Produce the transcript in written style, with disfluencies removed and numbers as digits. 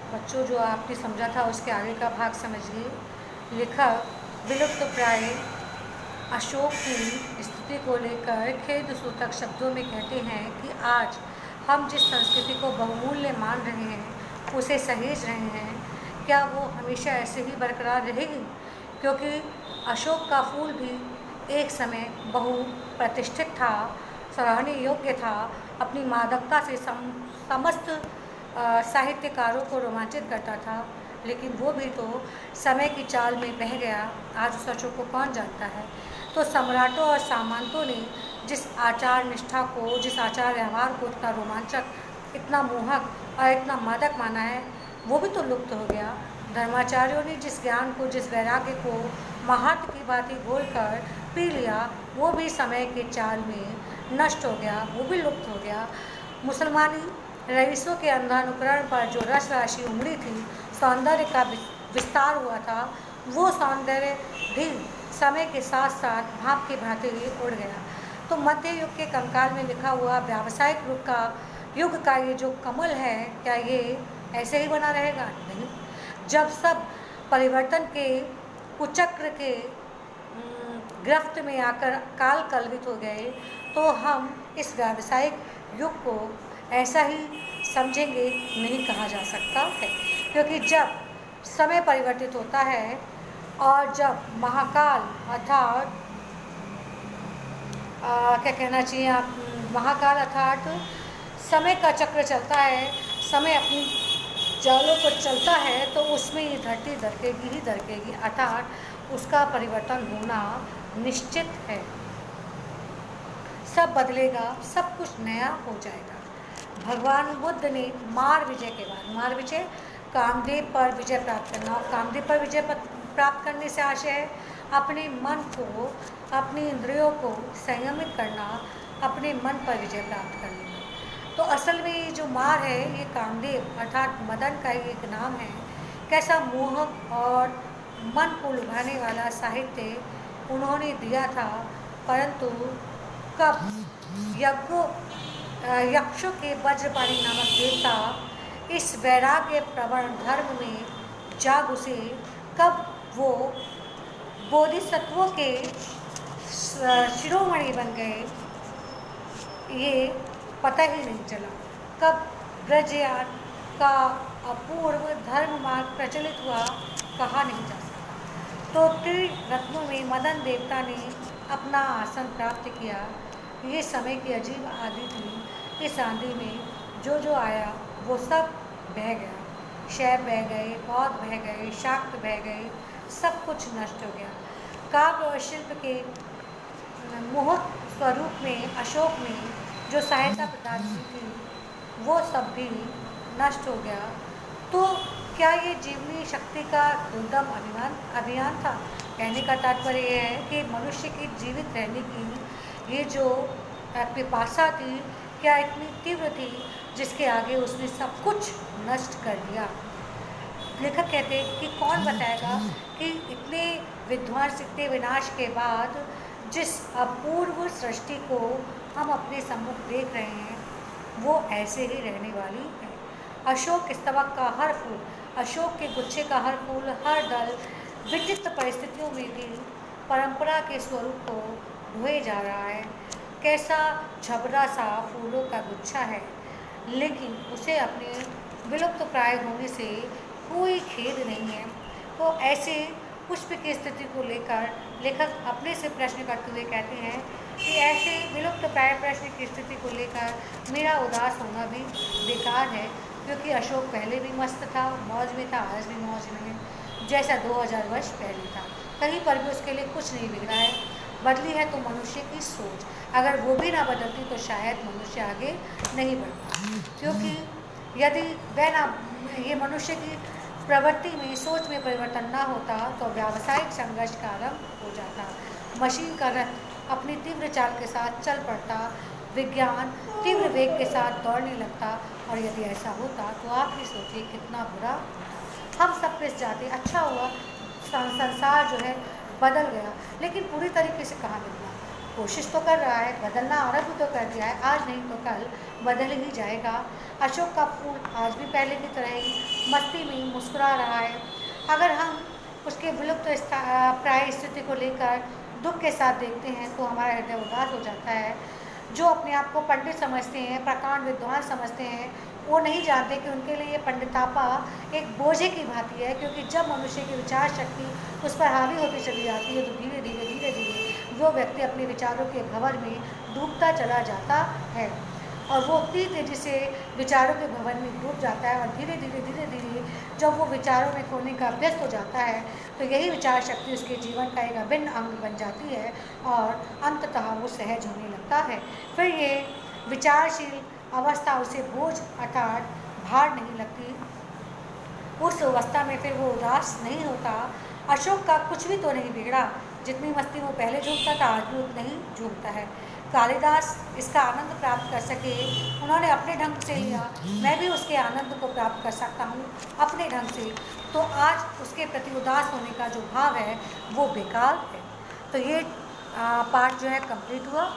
बच्चों, जो आपने समझा था उसके आगे का भाग समझिए। लेखक विलुप्त प्राय अशोक की स्थिति को लेकर खेद सूचक शब्दों में कहते हैं कि आज हम जिस संस्कृति को बहुमूल्य मान रहे हैं, उसे सहेज रहे हैं, क्या वो हमेशा ऐसे ही बरकरार रहेगी? क्योंकि अशोक का फूल भी एक समय बहु प्रतिष्ठित था, सराहनीय योग्य था, अपनी मादकता से समस्त साहित्यकारों को रोमांचित करता था, लेकिन वो भी तो समय की चाल में बह गया। आज उस अशोक को कौन जानता है? तो सम्राटों और सामंतों ने जिस आचार निष्ठा को, जिस आचार व्यवहार को इतना रोमांचक, इतना मोहक और इतना मादक माना है, वो भी तो लुप्त हो गया। धर्माचार्यों ने जिस ज्ञान को, जिस वैराग्य को महात्म की भांति घोल कर पी लिया, वो भी समय के चाल में नष्ट हो गया, वो भी लुप्त हो गया। मुसलमानी रईसों के अंधानुकरण पर जो रस राशि उमड़ी थी, सौंदर्य का विस्तार हुआ था, वो सौंदर्य भी समय के साथ साथ भाप की भांति उड़ गया। तो मध्य युग के कंकाल में लिखा हुआ व्यावसायिक युग का ये जो कमल है, क्या ये ऐसे ही बना रहेगा? नहीं। जब सब परिवर्तन के कुचक्र के गिरफ्त में आकर काल कलवित हो गए, तो हम इस व्यावसायिक युग को ऐसा ही समझेंगे नहीं कहा जा सकता है। क्योंकि जब समय परिवर्तित होता है और जब महाकाल अर्थात क्या कहना चाहिए आप, महाकाल अर्थात समय का चक्र चलता है, समय अपनी चालों पर चलता है, तो उसमें ये धरती दरकेगी ही दरकेगी, अर्थात उसका परिवर्तन होना निश्चित है। सब बदलेगा, सब कुछ नया हो जाएगा। भगवान बुद्ध ने मार विजय के बाद, मार विजय कामदेव पर विजय प्राप्त करना, और कामदेव पर विजय प्राप्त करने से आशय है अपने मन को, अपनी इंद्रियों को संयमित करना, अपने मन पर विजय प्राप्त करना। तो असल में ये जो मार है, ये कामदेव अर्थात मदन का ही एक नाम है। कैसा मोहक और मन को लुभाने वाला साहित्य उन्होंने दिया था, परंतु कब यक्षों के वज्रपाणी नामक देवता इस वैराग्य प्रवण धर्म में जा घुसे, कब वो बोधिसत्वों के शिरोमणि बन गए, ये पता ही नहीं चला। कब ब्रजयान का अपूर्व धर्म मार्ग प्रचलित हुआ, कहा नहीं जा सकता। तो त्रिरत्नों में मदन देवता ने अपना आसन प्राप्त किया। ये समय की अजीब आंधी थी। इस आंधी में जो जो आया वो सब बह गया। शैव बह गए, बौद्ध बह गए, शाक्त बह गए, सब कुछ नष्ट हो गया। काव्य और शिल्प के मोहक स्वरूप में अशोक ने जो सहायता प्रदान की थी, वो सब भी नष्ट हो गया। तो क्या ये जीवनी शक्ति का दुर्दम अभियान था? कहने का तात्पर्य यह है कि मनुष्य की जीवित रहने की ये जो पिपासा थी, क्या इतनी तीव्र थी जिसके आगे उसने सब कुछ नष्ट कर दिया। लेखक कहते हैं कि कौन बताएगा कि इतने विध्वंस, इतने विनाश के बाद जिस अपूर्व सृष्टि को हम अपने सम्मुख देख रहे हैं, वो ऐसे ही रहने वाली है। अशोक स्तबक का हर फूल, अशोक के गुच्छे का हर फूल, हर दल विचित्र परिस्थितियों में भी परंपरा के स्वरूप को ढोए जा रहा है। कैसा झबरा सा फूलों का गुच्छा है, लेकिन उसे अपने विलुप्त प्राय होने से कोई खेद नहीं है। तो ऐसे पुष्प की स्थिति को लेकर लेखक अपने से प्रश्न करते हुए कहते हैं कि ऐसे विलुप्त प्राय प्रश्न की स्थिति को लेकर मेरा उदास होना भी बेकार है, क्योंकि अशोक पहले भी मस्त था, मौज में था, आज भी मौज में है, जैसा 2000 वर्ष पहले था। कहीं पर भी उसके लिए कुछ नहीं बिगड़ा है। बदली है तो मनुष्य की सोच, अगर वो भी ना बदलती तो शायद मनुष्य आगे नहीं बढ़ता। क्योंकि यदि वह ना, ये मनुष्य की प्रवृत्ति में, सोच में परिवर्तन ना होता तो व्यावसायिक संघर्ष का आरंभ हो जाता, मशीन का रथ अपनी तीव्र चाल के साथ चल पड़ता, विज्ञान तीव्र वेग के साथ दौड़ने लगता, और यदि ऐसा होता तो आप ही सोचिए कितना बुरा हम सब पिस जाते। अच्छा हुआ संसार जो है बदल गया, लेकिन पूरी तरीके से कहाँ बदला। कोशिश तो कर रहा है, बदलना आरंभ तो कर दिया है, आज नहीं तो कल बदल ही जाएगा। अशोक का फूल आज भी पहले की तरह ही मस्ती में मुस्कुरा रहा है। अगर हम उसके विलुप्त प्राय स्थिति को लेकर दुख के साथ देखते हैं तो हमारा हृदय उदास हो जाता है। जो अपने आप को पंडित समझते हैं, प्रकांड विद्वान समझते हैं, वो नहीं जानते कि उनके लिए ये पंडितापा एक बोझे की भांति है, क्योंकि जब मनुष्य की विचार शक्ति उस पर हावी होती चली जाती है तो धीरे धीरे धीरे धीरे वो व्यक्ति अपने विचारों के भंवर में डूबता चला जाता है, और वो उतनी तेजी से विचारों के भवन में डूब जाता है, और धीरे धीरे धीरे धीरे जब वो विचारों में खोने का अभ्यस्त हो जाता है तो यही विचार शक्ति उसके जीवन का एक अभिन्न अंग बन जाती है और अंततः वो सहज होने लगता है। फिर ये विचारशील अवस्था उसे बोझ अर्थात भार नहीं लगती। उस अवस्था में फिर वो उदास नहीं होता। अशोक का कुछ भी तो नहीं बिगड़ा, जितनी मस्ती वो पहले झूमता था आज भी उतना ही झूमता है। कालिदास इसका आनंद प्राप्त कर सके, उन्होंने अपने ढंग से लिया, मैं भी उसके आनंद को प्राप्त कर सकता हूँ अपने ढंग से, तो आज उसके प्रति उदास होने का जो भाव है वो बेकार है। तो ये पाठ जो है कंप्लीट हुआ।